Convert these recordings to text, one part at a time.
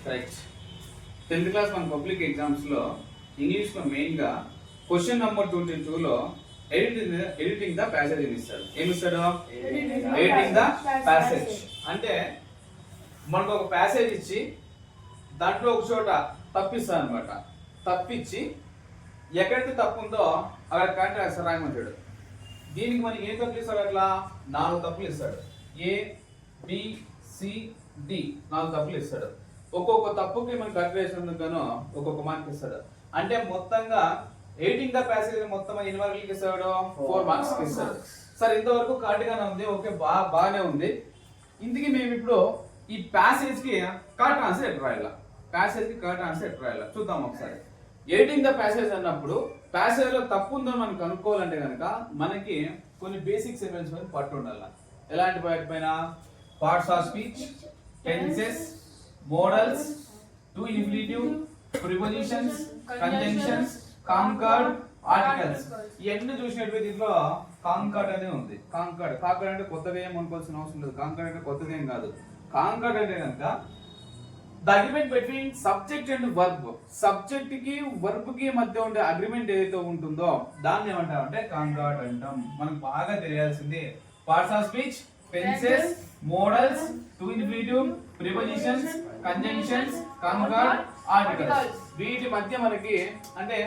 Correct. 10th class మన public exams లో English లో మెయిన్ గా question number 22 editing the passage అని ఇస్తాడు. ఏమి ఇస్తాడు? Editing the passage. అంటే మనకు ఒక ప్యాసేజ్ ఇచ్చి దాంట్లో ఒక చోట తప్పిస్తాడు అనమాట. తప్పించి ఎక్కడైతే తప్పు ఉందో అక్కడ కరెక్ట్ రాయమంటాడు. దీనికి మనకి ఏం తప్పులు ఇస్తాడు? అట్లా 4 తప్పులు ఇస్తాడు. ఏ బి సి డి 4 తప్పులు ఇస్తాడు. ఒక్కొక్క తప్పుకి మనకి కరెక్ట్ వేసినందుకు గాను ఒక్కొక్క మార్క్ ఇస్తాడు. అంటే మొత్తంగా ఎడిటింగ్ ద ప్యాసేజ్ మొత్తం ఎన్ని మార్కులకి ఇస్తాడు? 4 మార్క్స్ ఇస్తాడు. సరే, ఇంతవరకు కరెక్ట్ గానే ఉంది. ఓకే, బాగానే ఉంది. ఇందుకే మేము ఇప్పుడు ఈ ప్యాసేజ్ కి కరెక్ట్ ఆన్సర్ ఎట్లా రాయాలా, ప్యాసేజ్ కి కరెక్ట్ ఆన్సర్ ఎట్లా రాయాలా చూద్దాం ఒకసారి. ఎడిటింగ్ ద ప్యాసేజ్ అన్నప్పుడు ప్యాసేజ్ లో తప్పు ఉందో మనం కనుక్కోవాలంటే కనుక మనకి కొన్ని బేసిక్స్ ఎలిమెంట్స్ మీద పట్టు ఉండాలి. ఎలాంటి వాటి పైన? Parts of speech, tenses, modals, to infinitive, prepositions, conjunctions, concord, articles. ఇవన్నీ చూసినట్టు దీంట్లో కాంకర్డ్ అనే ఉంది. కాంకర్డ్ అంటే కొత్తగా ఏం అనుకోవాల్సిన అవసరం లేదు. కాంకర్డ్ అంటే కొత్తగా ఏం కాదు. కాంకర్డ్ అంటే కనుక the agreement between subject and verb. Subject కి వర్బ్ కి మధ్య ఉండే అగ్రిమెంట్ ఏదైతే ఉంటుందో దాన్ని ఏమంటామంటే కాంకర్డ్ అంటాం. మనకు బాగా తెలియాల్సింది parts of speech, tenses, modals, to infinitive, prepositions, conjunctions, concord, articles. వీటి మధ్య మనకి అంటే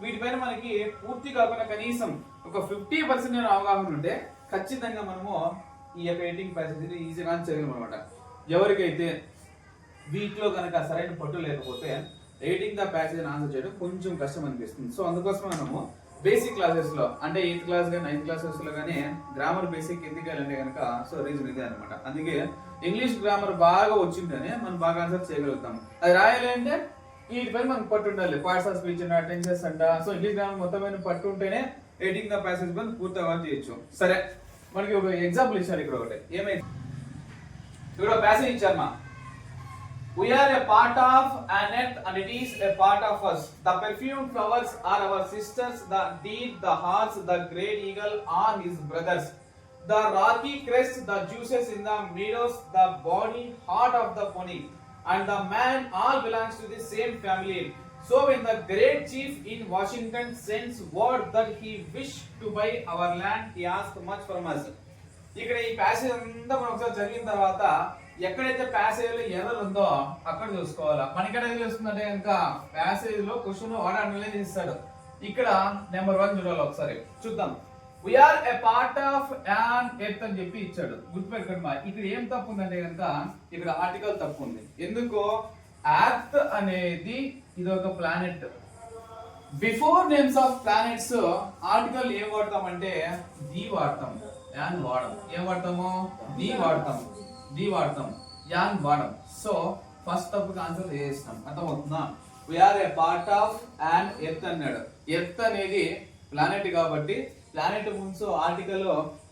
వీటిపైన మనకి పూర్తి కాకుండా కనీసం ఒక 50% అవగాహన ఉంటే ఖచ్చితంగా మనము ఈ యొక్క ఎడిటింగ్ ప్యాసేజ్ ఈజీగా చేయగలం అనమాట. ఎవరికైతే వీటిలో కనుక సరైన పట్టు లేకపోతే ఎడిటింగ్ ద ప్యాసేజ్ ఆన్సర్ చేయడం కొంచెం కష్టం అనిపిస్తుంది. సో అందుకోసం మనము బేసిక్ క్లాసెస్ లో అంటే 8th క్లాస్ కానీ 9th క్లాసెస్ లో కానీ గ్రామర్ బేసిక్ ఎందుకు వెళ్ళండి కనుక సో రీజన్ ఇదే అనమాట. అందుకే ఇంగ్లీష్ గ్రామర్ బాగా వచ్చింటేనే మనం బాగా ఆన్సర్ చేయగలుగుతాం. అది రాయాలి అంటే వీటిపై మనకు పట్టు ఉండాలి. పార్ట్స్ ఆఫ్ స్పీచ్ అంట, టెన్సెస్ అంట. సో ఇంగ్లీష్ గ్రామర్ మొత్తమైన పట్టు ఉంటేనే ఎడిటింగ్ ద ప్యాసేజ్ పైన పూర్తిగా చేయొచ్చు. సరే, మనకి ఒక ఎగ్జాంపుల్ ఇచ్చారు ఇక్కడ. ఒకటి ఏమైంది ఇక్కడ ప్యాసేజ్ ఇచ్చారు మా We are a part of an earth and it is a part of us. The perfumed flowers are our sisters, the deer, the horse, the great eagle are his brothers. The rocky crest, the juices in the meadows, the body, heart of the pony, and the man all belongs to the same family. So when the great chief in Washington sends word that he wished to buy our land, he asked much from us. ఇక్కడ ఈ passage అంతా మనం ఒకసారి చదివిన తర్వాత ఎక్కడైతే passage లో error ఉందో అక్కడ చూసుకోవాలా. మనకి ఎక్కడ తెలుస్తుందంటే కనుక ప్యాసేజ్ లో క్వశ్చన్ వాడు అనలైజ్ చేస్తాడు. ఇక్కడ నెంబర్ 1 చూడాలి ఒకసారి చూద్దాం. We are a part of an earth అని చెప్పి ఇచ్చాడు. గుర్తుపెట్టుకోండి, ఇక్కడ ఏం తప్పు ఉందంటే కనుక ఇక్కడ ఆర్టికల్ తప్పు ఉంది. ఎందుకు? ఎర్త్ అనేది ఇది ఒక planet. Before names of planets article ఏం వాడతామంటే ది వాడతాం, యాన్ వాడడం. ఏం వాడతాము? ది వాడతాం, ది వాడతాం, యాన్ వాడడం. సో ఫస్ట్ తప్పుకి ఆన్సర్ చేస్తాం. అర్థమవుతుందా? We are a part of an earth అన్నాడు. ఎర్త్ అనేది ప్లానెట్ కాబట్టి ప్లానెట్ ముందు ఆర్టికల్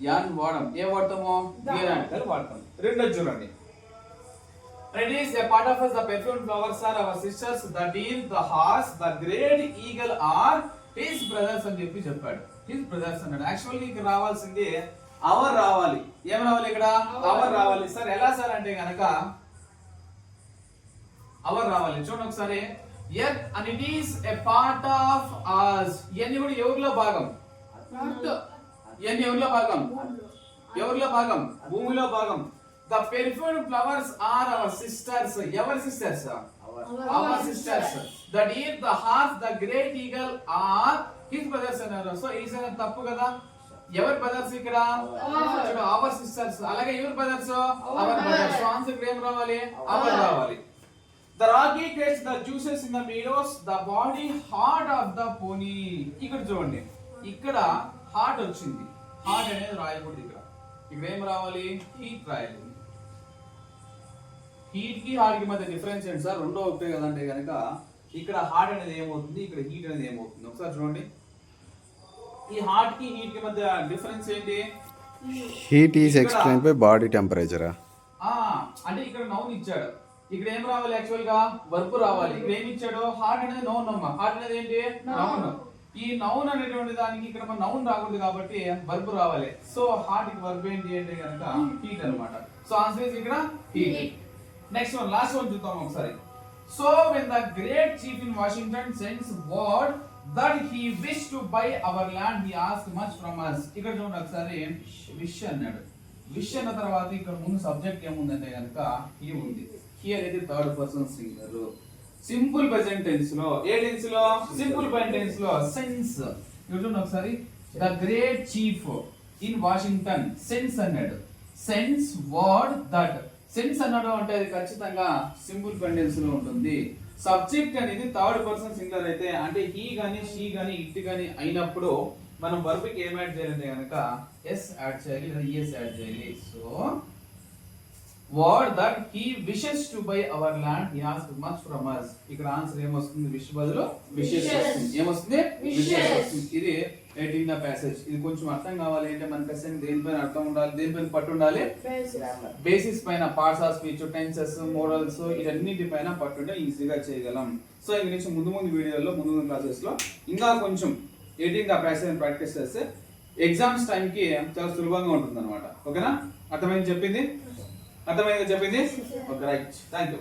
యాన్ వాడడం. ఏం వాడతాము? ది ఆర్టికల్ వాడతాం. రెండోది చూడండి. It is a part of us, the perfumed flowers are our sisters, the deer, the horse, the great eagle are his brothers అని చెప్పి చెప్పాడు. His brothers అన్నాడు. యాక్చువల్లీ ఇక్కడ రావాల్సింది అవర్ రావాలి. ఏం రావాలి? ఇక్కడ అవర్ రావాలి. సార్ ఎలా సార్ అంటే గనక అవర్ రావాలి. చూడండి ఒకసారి. Earth and it is a part of us. ఇవన్నీ కూడా ఎవరిలో భాగం? ఇవన్నీ ఎవరిలో భాగం? ఎవరిలో భాగం? భూమిలో భాగం. The perfumed flowers are our sisters. ఎవరి sisters? Our sisters. The deer, the horse, the great eagle are his brothers అన్నారు. సో ఈ సరే తప్పు కదా. ఎవరి బ్రదర్స్ ఇక్కడ? Hour sisters. అలాగే ఎవరి brothers? Hour brothers. So answer ఏం రావాలి? అవర్ రావాలి. The rocky crest, the juices in the meadows, the body, heart of the pony. ఇక్కడ చూడండి, ఇక్కడ హార్ట్ వచ్చింది. హార్ట్ అనేది రాయకూడదు. ఇక్కడ ఏం రావాలి? హీట్ రాయాలి. హీట్ కి హార్ట్ కి మధ్య డిఫరెన్స్ ఏంటి సార్? రెండో ఒకటే కదంటే కనుక ఇక్కడ హార్ట్ అనేది ఏమవుతుంది, ఇక్కడ హీట్ అనేది ఏమవుతుంది? ఒకసారి చూడండి. ఈ హార్ట్ కి హీట్ కి మధ్య డిఫరెన్స్ ఏంటి? Heat is explained by body temperature. అంటే ఇక్కడ నౌన్ ఇచ్చాడు. ఇక్కడ ఏం రావాలి? యాక్చువల్ గా వర్బ్ రావాలి. ఇక్కడ ఏమి ఇచ్చాడు? హార్ట్ అనేది నౌన్ అమ్మా. హార్ట్ అనేది ఏంటి? నౌన్. ఈ నౌన్ అనేటువంటి దానికి ఇక్కడ మన నౌన్ రాకూడదు కాబట్టి వర్బ్ రావాలి. సో హార్ట్ కి వర్బ్ ఏంటి అంటే కనుక హీట్ అన్నమాట. సో ఆన్సర్ ఇస్ ఇక్కడ heat. Next one, last one చూద్దాం ఒకసారి. So when the great chief in Washington sends word that he wished to buy our land, he asked much from us. ఇక్కడ చూడండి ఒకసారి విష్ అన్నాడు. Wish అన్న తర్వాత ఇక్కడ ముందు సబ్జెక్ట్ ఏముందంటే కనుక he ఉంది. he అనేది third person singular. Simple present tense లో ఏ టెన్స్ లో సింపుల్ ప్రెజెంట్ టెన్స్ లో సెన్స్. ఇక్కడ చూడండి ఒకసారి the great chief in Washington sense అన్నాడు. Sense word that. సెన్స్ అన్నాడు అంటే అది ఖచ్చితంగా సింపుల్ ప్రెజెంట్ లో ఉంటుంది. సబ్జెక్ట్ అనేది థర్డ్ పర్సన్ సింగులర్ అయితే అంటే హీ గాని షీ గాని ఇట్ గాని అయినప్పుడు మనం వర్బ్ కి ఏం యాడ్ చేయాలంటే కనుక ఎస్ యాడ్ చేయాలి లేదా ఎస్ యాడ్ చేయాలి. So word that he wishes to by our land he asked much from us. ఇక్కడ ఆన్సర్ ఏమొస్తుంది? విష్ బదులు విషెస్ వస్తుంది. ఏమొస్తుంది? విషెస్ వస్తుంది. ఇది రైటింగ్ ద ప్యాసేజ్. ఇది కొంచెం అర్థం కావాలి అంటే మన క్వశ్చన్ దేనిపైన అర్థం ఉండాలి, దేనిపైన పట్టు ఉండాలి? బేసిస్ పైన. Parts of speech, tenses, models ఇవన్నిటి పైన పట్టుంటే ఈజీగా చేయగలం. సో ఇంక నుంచి ముందు వీడియోలో ముందు క్లాసెస్ లో ఇంకా కొంచెం రైటింగ్ ద ప్యాసేజ్ ప్రాక్టీస్ చేస్తే ఎగ్జామ్స్ టైం కి చాలా సులభంగా ఉంటుంది అనమాట. ఓకేనా? అర్థమైంది చెప్పింది? Okay, right. Thank you.